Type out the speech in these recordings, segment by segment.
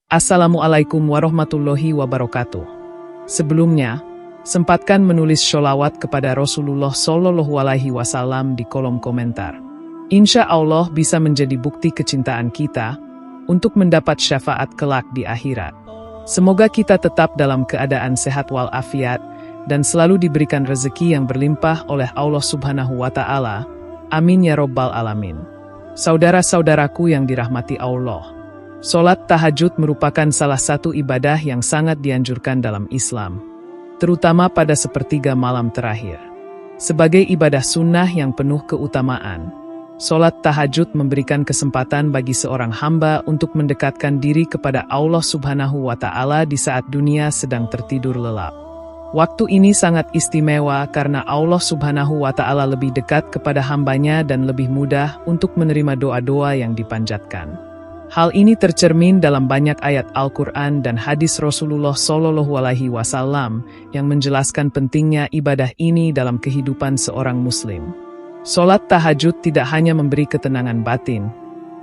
Assalamualaikum warahmatullahi wabarakatuh. Sebelumnya, sempatkan menulis sholawat kepada Rasulullah Shallallahu Alaihi Wasallam di kolom komentar. Insya Allah bisa menjadi bukti kecintaan kita untuk mendapat syafaat kelak di akhirat. Semoga kita tetap dalam keadaan sehat walafiat dan selalu diberikan rezeki yang berlimpah oleh Allah Subhanahu wa Ta'ala. Amin ya Rabbal Alamin. Saudara-saudaraku yang dirahmati Allah, sholat tahajud merupakan salah satu ibadah yang sangat dianjurkan dalam Islam, terutama pada sepertiga malam terakhir. Sebagai ibadah sunnah yang penuh keutamaan, sholat tahajud memberikan kesempatan bagi seorang hamba untuk mendekatkan diri kepada Allah Subhanahu wa Ta'ala di saat dunia sedang tertidur lelap. Waktu ini sangat istimewa karena Allah Subhanahu wa Ta'ala lebih dekat kepada hambanya dan lebih mudah untuk menerima doa-doa yang dipanjatkan. Hal ini tercermin dalam banyak ayat Al-Quran dan hadis Rasulullah Shallallahu Alaihi Wasallam yang menjelaskan pentingnya ibadah ini dalam kehidupan seorang muslim. Sholat tahajud tidak hanya memberi ketenangan batin,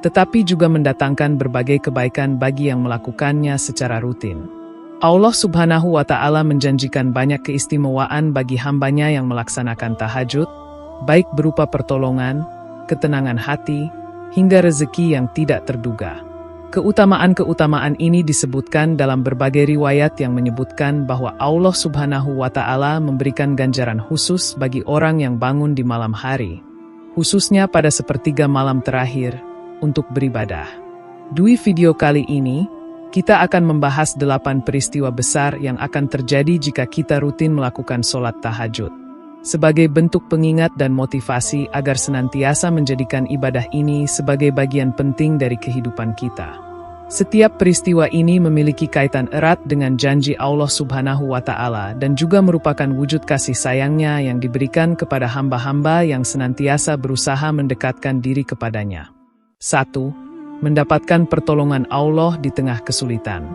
tetapi juga mendatangkan berbagai kebaikan bagi yang melakukannya secara rutin. Allah Subhanahu wa Ta'ala menjanjikan banyak keistimewaan bagi hambanya yang melaksanakan tahajud, baik berupa pertolongan, ketenangan hati, hingga rezeki yang tidak terduga. Keutamaan-keutamaan ini disebutkan dalam berbagai riwayat yang menyebutkan bahwa Allah Subhanahu wa Ta'ala memberikan ganjaran khusus bagi orang yang bangun di malam hari, khususnya pada sepertiga malam terakhir, untuk beribadah. Di video kali ini, kita akan membahas 8 peristiwa besar yang akan terjadi jika kita rutin melakukan sholat tahajud, sebagai bentuk pengingat dan motivasi agar senantiasa menjadikan ibadah ini sebagai bagian penting dari kehidupan kita. Setiap peristiwa ini memiliki kaitan erat dengan janji Allah Subhanahu wa Ta'ala dan juga merupakan wujud kasih sayangnya yang diberikan kepada hamba-hamba yang senantiasa berusaha mendekatkan diri kepadanya. 1. Mendapatkan pertolongan Allah di tengah kesulitan.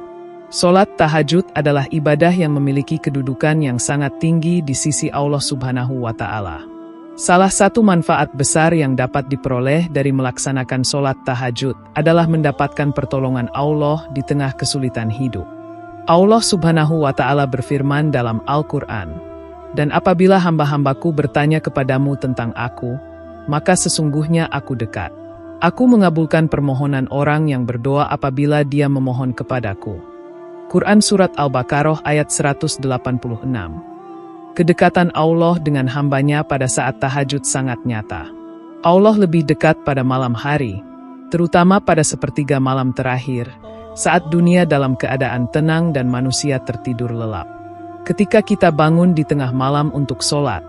Sholat tahajud adalah ibadah yang memiliki kedudukan yang sangat tinggi di sisi Allah Subhanahu wa Ta'ala. Salah satu manfaat besar yang dapat diperoleh dari melaksanakan sholat tahajud adalah mendapatkan pertolongan Allah di tengah kesulitan hidup. Allah Subhanahu wa Ta'ala berfirman dalam Al-Quran, "Dan apabila hamba-hambaku bertanya kepadamu tentang aku, maka sesungguhnya aku dekat. Aku mengabulkan permohonan orang yang berdoa apabila dia memohon kepadaku." Quran Surat Al-Baqarah ayat 186. Kedekatan Allah dengan hambanya pada saat tahajud sangat nyata. Allah lebih dekat pada malam hari, terutama pada sepertiga malam terakhir, saat dunia dalam keadaan tenang dan manusia tertidur lelap. Ketika kita bangun di tengah malam untuk sholat,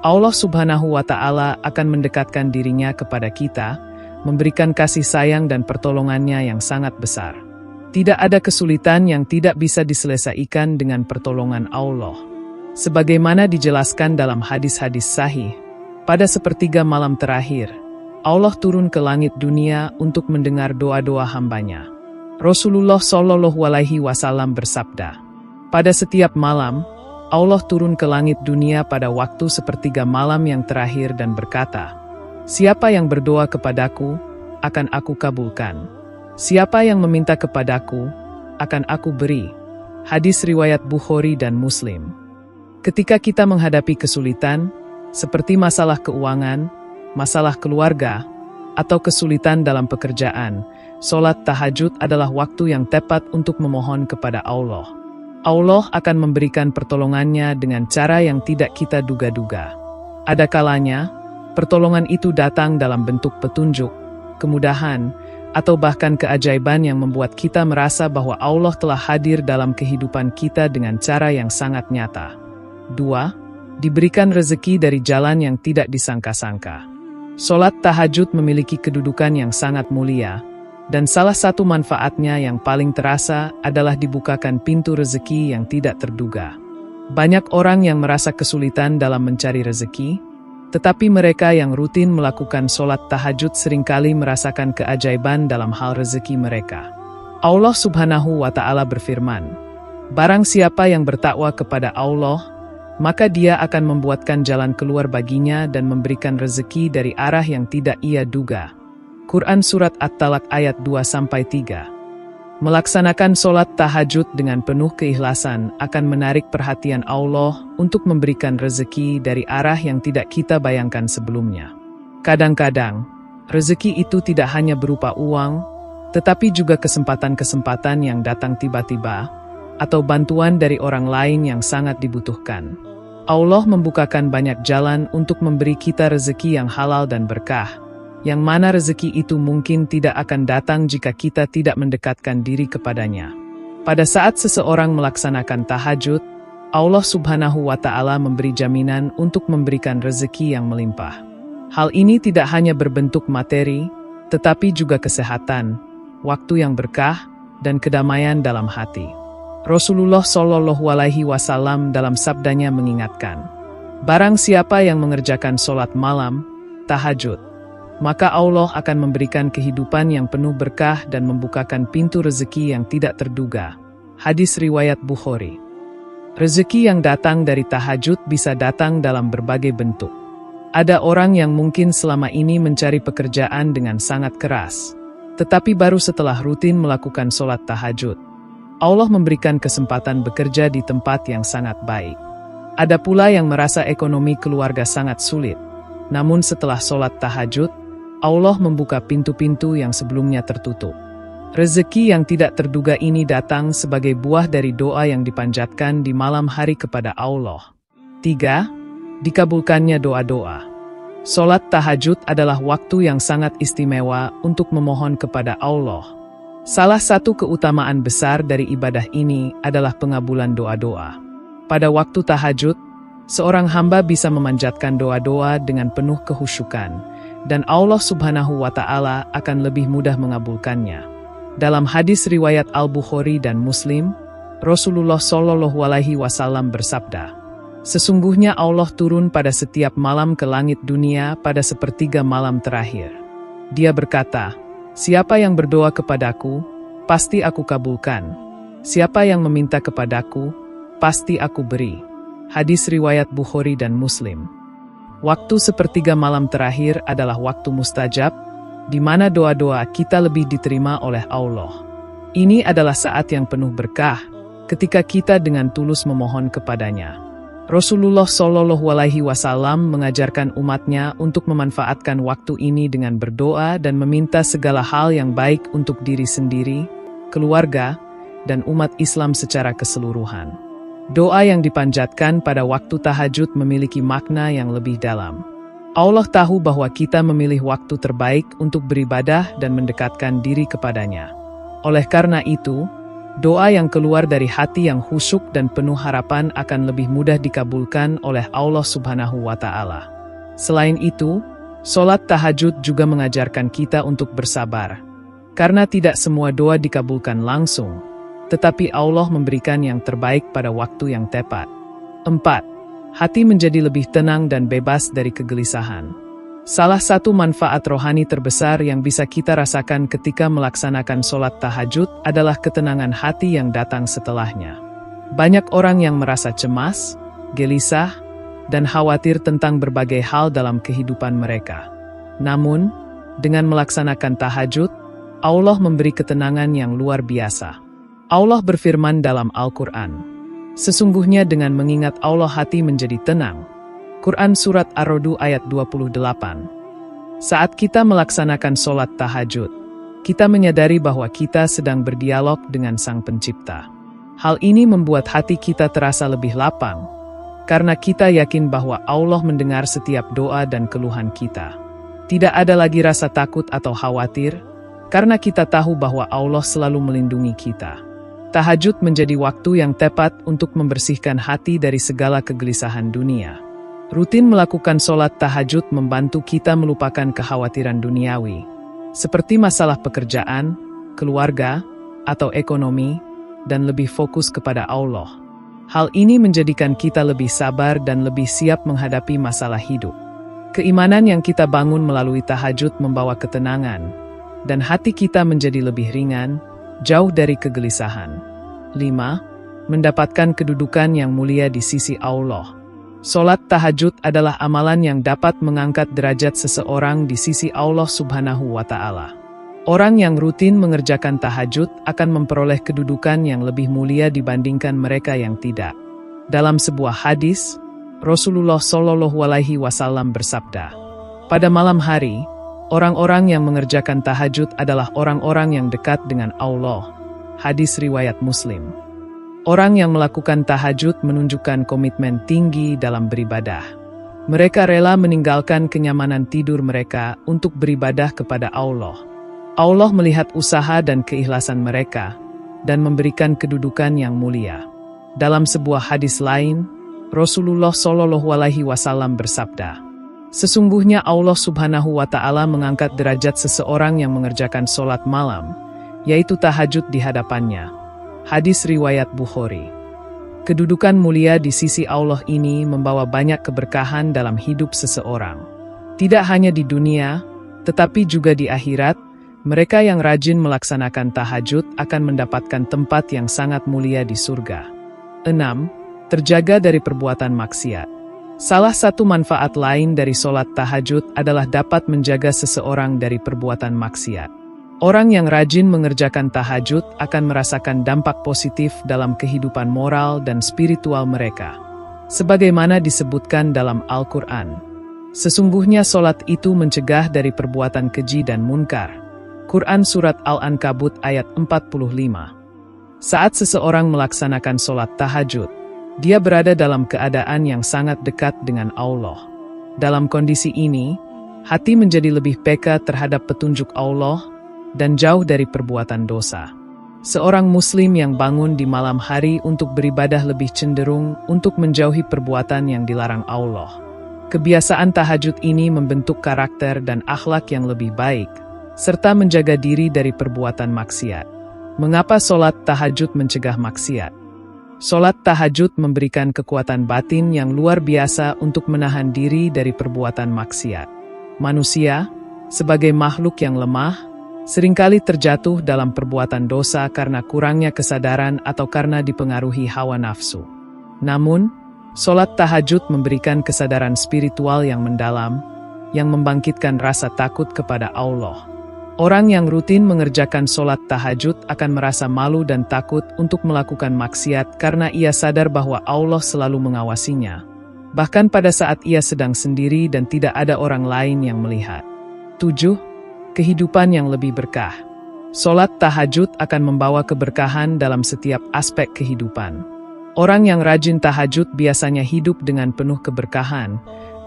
Allah Subhanahu wa Ta'ala akan mendekatkan dirinya kepada kita, memberikan kasih sayang dan pertolongannya yang sangat besar. Tidak ada kesulitan yang tidak bisa diselesaikan dengan pertolongan Allah. Sebagaimana dijelaskan dalam hadis-hadis sahih, pada sepertiga malam terakhir, Allah turun ke langit dunia untuk mendengar doa-doa hambanya. Rasulullah Shallallahu Alaihi Wasallam bersabda, "Pada setiap malam, Allah turun ke langit dunia pada waktu sepertiga malam yang terakhir dan berkata, 'Siapa yang berdoa kepadaku, akan aku kabulkan. Siapa yang meminta kepadaku, akan aku beri.'" Hadis riwayat Bukhari dan Muslim. Ketika kita menghadapi kesulitan, seperti masalah keuangan, masalah keluarga, atau kesulitan dalam pekerjaan, sholat tahajud adalah waktu yang tepat untuk memohon kepada Allah. Allah akan memberikan pertolongannya dengan cara yang tidak kita duga-duga. Ada kalanya, pertolongan itu datang dalam bentuk petunjuk, kemudahan, atau bahkan keajaiban yang membuat kita merasa bahwa Allah telah hadir dalam kehidupan kita dengan cara yang sangat nyata. 2. Diberikan rezeki dari jalan yang tidak disangka-sangka. Sholat tahajud memiliki kedudukan yang sangat mulia, dan salah satu manfaatnya yang paling terasa adalah dibukakan pintu rezeki yang tidak terduga. Banyak orang yang merasa kesulitan dalam mencari rezeki, tetapi mereka yang rutin melakukan sholat tahajud seringkali merasakan keajaiban dalam hal rezeki mereka. Allah Subhanahu wa Ta'ala berfirman, "Barang siapa yang bertakwa kepada Allah, maka dia akan membuatkan jalan keluar baginya dan memberikan rezeki dari arah yang tidak ia duga." Quran Surat At-Talaq ayat 2-3. Melaksanakan sholat tahajud dengan penuh keikhlasan akan menarik perhatian Allah untuk memberikan rezeki dari arah yang tidak kita bayangkan sebelumnya. Kadang-kadang, rezeki itu tidak hanya berupa uang, tetapi juga kesempatan-kesempatan yang datang tiba-tiba, atau bantuan dari orang lain yang sangat dibutuhkan. Allah membukakan banyak jalan untuk memberi kita rezeki yang halal dan berkah, yang mana rezeki itu mungkin tidak akan datang jika kita tidak mendekatkan diri kepadanya. Pada saat seseorang melaksanakan tahajud, Allah Subhanahu wa Ta'ala memberi jaminan untuk memberikan rezeki yang melimpah. Hal ini tidak hanya berbentuk materi, tetapi juga kesehatan, waktu yang berkah, dan kedamaian dalam hati. Rasulullah Shallallahu Alaihi Wasallam dalam sabdanya mengingatkan, barang siapa yang mengerjakan sholat malam, tahajud, maka Allah akan memberikan kehidupan yang penuh berkah dan membukakan pintu rezeki yang tidak terduga. Hadis riwayat Bukhari. Rezeki yang datang dari tahajud bisa datang dalam berbagai bentuk. Ada orang yang mungkin selama ini mencari pekerjaan dengan sangat keras, tetapi baru setelah rutin melakukan sholat tahajud, Allah memberikan kesempatan bekerja di tempat yang sangat baik. Ada pula yang merasa ekonomi keluarga sangat sulit, namun setelah sholat tahajud, Allah membuka pintu-pintu yang sebelumnya tertutup. Rezeki yang tidak terduga ini datang sebagai buah dari doa yang dipanjatkan di malam hari kepada Allah. 3. Dikabulkannya doa-doa. Sholat tahajud adalah waktu yang sangat istimewa untuk memohon kepada Allah. Salah satu keutamaan besar dari ibadah ini adalah pengabulan doa-doa. Pada waktu tahajud, seorang hamba bisa memanjatkan doa-doa dengan penuh kehusyukan, dan Allah Subhanahu wa Ta'ala akan lebih mudah mengabulkannya. Dalam hadis riwayat Al-Bukhari dan Muslim, Rasulullah Shallallahu Alaihi Wasallam bersabda, sesungguhnya Allah turun pada setiap malam ke langit dunia pada sepertiga malam terakhir. Dia berkata, siapa yang berdoa kepadaku, pasti aku kabulkan. Siapa yang meminta kepadaku, pasti aku beri. Hadis riwayat Bukhari dan Muslim. Waktu sepertiga malam terakhir adalah waktu mustajab, di mana doa-doa kita lebih diterima oleh Allah. Ini adalah saat yang penuh berkah, ketika kita dengan tulus memohon kepadanya. Rasulullah Shallallahu Alaihi Wasallam mengajarkan umatnya untuk memanfaatkan waktu ini dengan berdoa dan meminta segala hal yang baik untuk diri sendiri, keluarga, dan umat Islam secara keseluruhan. Doa yang dipanjatkan pada waktu tahajud memiliki makna yang lebih dalam. Allah tahu bahwa kita memilih waktu terbaik untuk beribadah dan mendekatkan diri kepadanya. Oleh karena itu, doa yang keluar dari hati yang khusyuk dan penuh harapan akan lebih mudah dikabulkan oleh Allah Subhanahu wa Ta'ala. Selain itu, sholat tahajud juga mengajarkan kita untuk bersabar. Karena tidak semua doa dikabulkan langsung, tetapi Allah memberikan yang terbaik pada waktu yang tepat. 4. Hati menjadi lebih tenang dan bebas dari kegelisahan. Salah satu manfaat rohani terbesar yang bisa kita rasakan ketika melaksanakan sholat tahajud adalah ketenangan hati yang datang setelahnya. Banyak orang yang merasa cemas, gelisah, dan khawatir tentang berbagai hal dalam kehidupan mereka. Namun, dengan melaksanakan tahajud, Allah memberi ketenangan yang luar biasa. Allah berfirman dalam Al-Quran, sesungguhnya dengan mengingat Allah hati menjadi tenang. Quran Surat Ar-Ra'd ayat 28. Saat kita melaksanakan sholat tahajud, kita menyadari bahwa kita sedang berdialog dengan Sang Pencipta. Hal ini membuat hati kita terasa lebih lapang, karena kita yakin bahwa Allah mendengar setiap doa dan keluhan kita. Tidak ada lagi rasa takut atau khawatir, karena kita tahu bahwa Allah selalu melindungi kita. Tahajud menjadi waktu yang tepat untuk membersihkan hati dari segala kegelisahan dunia. Rutin melakukan sholat tahajud membantu kita melupakan kekhawatiran duniawi, seperti masalah pekerjaan, keluarga, atau ekonomi, dan lebih fokus kepada Allah. Hal ini menjadikan kita lebih sabar dan lebih siap menghadapi masalah hidup. Keimanan yang kita bangun melalui tahajud membawa ketenangan, dan hati kita menjadi lebih ringan, jauh dari kegelisahan. 5. Mendapatkan kedudukan yang mulia di sisi Allah. Sholat tahajud adalah amalan yang dapat mengangkat derajat seseorang di sisi Allah Subhanahu wa Ta'ala. Orang yang rutin mengerjakan tahajud akan memperoleh kedudukan yang lebih mulia dibandingkan mereka yang tidak. Dalam sebuah hadis, Rasulullah Shallallahu Alaihi Wasallam bersabda, "Pada malam hari, orang-orang yang mengerjakan tahajud adalah orang-orang yang dekat dengan Allah." Hadis riwayat Muslim. Orang yang melakukan tahajud menunjukkan komitmen tinggi dalam beribadah. Mereka rela meninggalkan kenyamanan tidur mereka untuk beribadah kepada Allah. Allah melihat usaha dan keikhlasan mereka dan memberikan kedudukan yang mulia. Dalam sebuah hadis lain, Rasulullah Shallallahu Alaihi Wasallam bersabda, "Sesungguhnya Allah Subhanahu wa Ta'ala mengangkat derajat seseorang yang mengerjakan sholat malam, yaitu tahajud di hadapannya." Hadis riwayat Bukhari. Kedudukan mulia di sisi Allah ini membawa banyak keberkahan dalam hidup seseorang. Tidak hanya di dunia, tetapi juga di akhirat. Mereka yang rajin melaksanakan tahajud akan mendapatkan tempat yang sangat mulia di surga. 6. Terjaga dari perbuatan maksiat. Salah satu manfaat lain dari sholat tahajud adalah dapat menjaga seseorang dari perbuatan maksiat. Orang yang rajin mengerjakan tahajud akan merasakan dampak positif dalam kehidupan moral dan spiritual mereka. Sebagaimana disebutkan dalam Al-Quran, sesungguhnya sholat itu mencegah dari perbuatan keji dan munkar. Quran Surat Al-Ankabut ayat 45. Saat seseorang melaksanakan sholat tahajud, dia berada dalam keadaan yang sangat dekat dengan Allah. Dalam kondisi ini, hati menjadi lebih peka terhadap petunjuk Allah dan jauh dari perbuatan dosa. Seorang muslim yang bangun di malam hari untuk beribadah lebih cenderung untuk menjauhi perbuatan yang dilarang Allah. Kebiasaan tahajud ini membentuk karakter dan akhlak yang lebih baik, serta menjaga diri dari perbuatan maksiat. Mengapa sholat tahajud mencegah maksiat? Sholat tahajud memberikan kekuatan batin yang luar biasa untuk menahan diri dari perbuatan maksiat. Manusia, sebagai makhluk yang lemah, seringkali terjatuh dalam perbuatan dosa karena kurangnya kesadaran atau karena dipengaruhi hawa nafsu. Namun, sholat tahajud memberikan kesadaran spiritual yang mendalam, yang membangkitkan rasa takut kepada Allah. Orang yang rutin mengerjakan sholat tahajud akan merasa malu dan takut untuk melakukan maksiat karena ia sadar bahwa Allah selalu mengawasinya, bahkan pada saat ia sedang sendiri dan tidak ada orang lain yang melihat. 7. Kehidupan yang lebih berkah. Sholat tahajud akan membawa keberkahan dalam setiap aspek kehidupan. Orang yang rajin tahajud biasanya hidup dengan penuh keberkahan,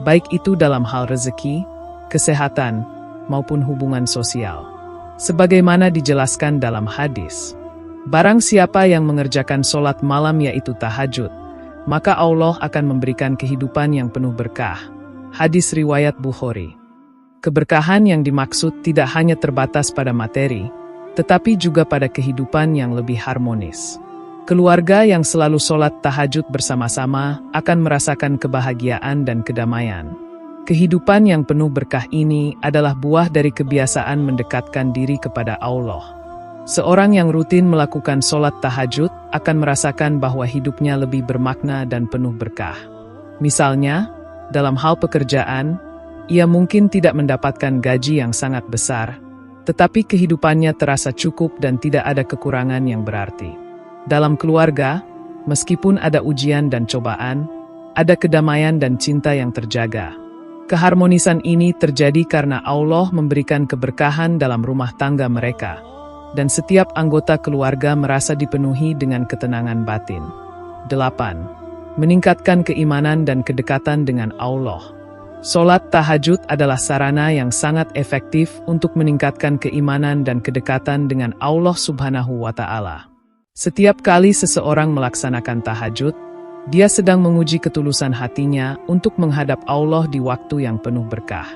baik itu dalam hal rezeki, kesehatan, maupun hubungan sosial. Sebagaimana dijelaskan dalam hadis, barang siapa yang mengerjakan sholat malam yaitu tahajud, maka Allah akan memberikan kehidupan yang penuh berkah. Hadis riwayat Bukhari. Keberkahan yang dimaksud tidak hanya terbatas pada materi, tetapi juga pada kehidupan yang lebih harmonis. Keluarga yang selalu sholat tahajud bersama-sama akan merasakan kebahagiaan dan kedamaian. Kehidupan yang penuh berkah ini adalah buah dari kebiasaan mendekatkan diri kepada Allah. Seorang yang rutin melakukan sholat tahajud akan merasakan bahwa hidupnya lebih bermakna dan penuh berkah. Misalnya, dalam hal pekerjaan, ia mungkin tidak mendapatkan gaji yang sangat besar, tetapi kehidupannya terasa cukup dan tidak ada kekurangan yang berarti. Dalam keluarga, meskipun ada ujian dan cobaan, ada kedamaian dan cinta yang terjaga. Keharmonisan ini terjadi karena Allah memberikan keberkahan dalam rumah tangga mereka, dan setiap anggota keluarga merasa dipenuhi dengan ketenangan batin. 8. Meningkatkan keimanan dan kedekatan dengan Allah. Sholat tahajud adalah sarana yang sangat efektif untuk meningkatkan keimanan dan kedekatan dengan Allah Subhanahu wa Ta'ala. Setiap kali seseorang melaksanakan tahajud, dia sedang menguji ketulusan hatinya untuk menghadap Allah di waktu yang penuh berkah.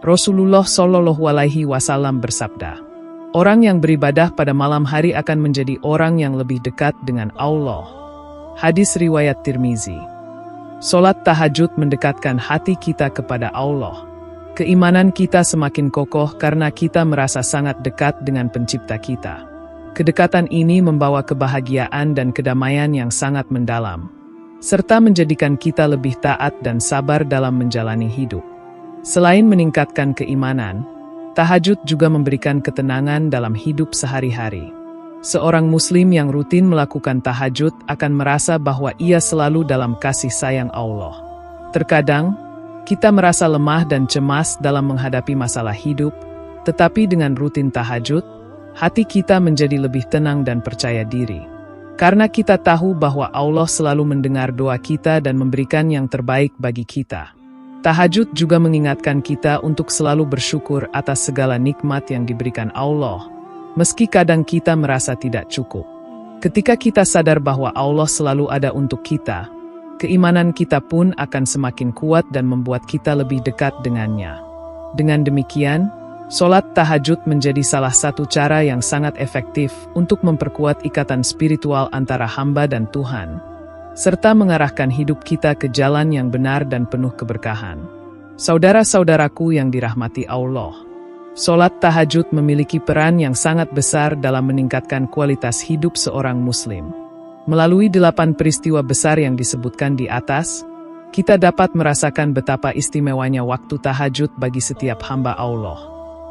Rasulullah Shallallahu Alaihi Wasallam bersabda, orang yang beribadah pada malam hari akan menjadi orang yang lebih dekat dengan Allah. Hadis riwayat Tirmizi. Sholat tahajud mendekatkan hati kita kepada Allah. Keimanan kita semakin kokoh karena kita merasa sangat dekat dengan pencipta kita. Kedekatan ini membawa kebahagiaan dan kedamaian yang sangat mendalam, serta menjadikan kita lebih taat dan sabar dalam menjalani hidup. Selain meningkatkan keimanan, Tahajud juga memberikan ketenangan dalam hidup sehari-hari. Seorang Muslim yang rutin melakukan tahajud akan merasa bahwa ia selalu dalam kasih sayang Allah. Terkadang, kita merasa lemah dan cemas dalam menghadapi masalah hidup, tetapi dengan rutin tahajud, hati kita menjadi lebih tenang dan percaya diri. Karena kita tahu bahwa Allah selalu mendengar doa kita dan memberikan yang terbaik bagi kita. Tahajud juga mengingatkan kita untuk selalu bersyukur atas segala nikmat yang diberikan Allah, meski kadang kita merasa tidak cukup. Ketika kita sadar bahwa Allah selalu ada untuk kita, keimanan kita pun akan semakin kuat dan membuat kita lebih dekat dengannya. Dengan demikian, sholat tahajud menjadi salah satu cara yang sangat efektif untuk memperkuat ikatan spiritual antara hamba dan Tuhan, serta mengarahkan hidup kita ke jalan yang benar dan penuh keberkahan. Saudara-saudaraku yang dirahmati Allah, sholat tahajud memiliki peran yang sangat besar dalam meningkatkan kualitas hidup seorang Muslim. Melalui 8 peristiwa besar yang disebutkan di atas, kita dapat merasakan betapa istimewanya waktu tahajud bagi setiap hamba Allah.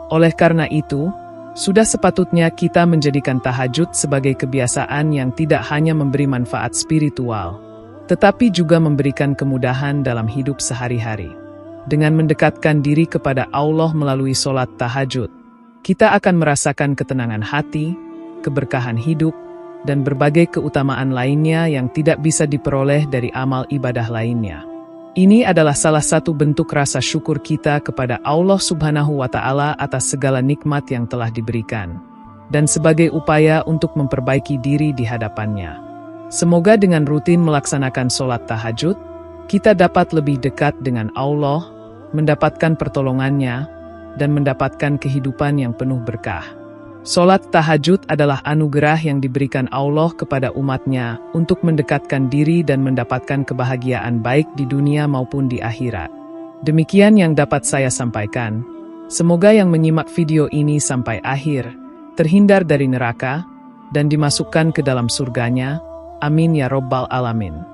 Oleh karena itu, sudah sepatutnya kita menjadikan tahajud sebagai kebiasaan yang tidak hanya memberi manfaat spiritual, tetapi juga memberikan kemudahan dalam hidup sehari-hari. Dengan mendekatkan diri kepada Allah melalui sholat tahajud, kita akan merasakan ketenangan hati, keberkahan hidup, dan berbagai keutamaan lainnya yang tidak bisa diperoleh dari amal ibadah lainnya. Ini adalah salah satu bentuk rasa syukur kita kepada Allah Subhanahu wa Ta'ala atas segala nikmat yang telah diberikan, dan sebagai upaya untuk memperbaiki diri di hadapannya. Semoga dengan rutin melaksanakan sholat tahajud, kita dapat lebih dekat dengan Allah, mendapatkan pertolongannya, dan mendapatkan kehidupan yang penuh berkah. Sholat tahajud adalah anugerah yang diberikan Allah kepada umatnya untuk mendekatkan diri dan mendapatkan kebahagiaan baik di dunia maupun di akhirat. Demikian yang dapat saya sampaikan. Semoga yang menyimak video ini sampai akhir, terhindar dari neraka, dan dimasukkan ke dalam surganya. Amin ya Rabbal Alamin.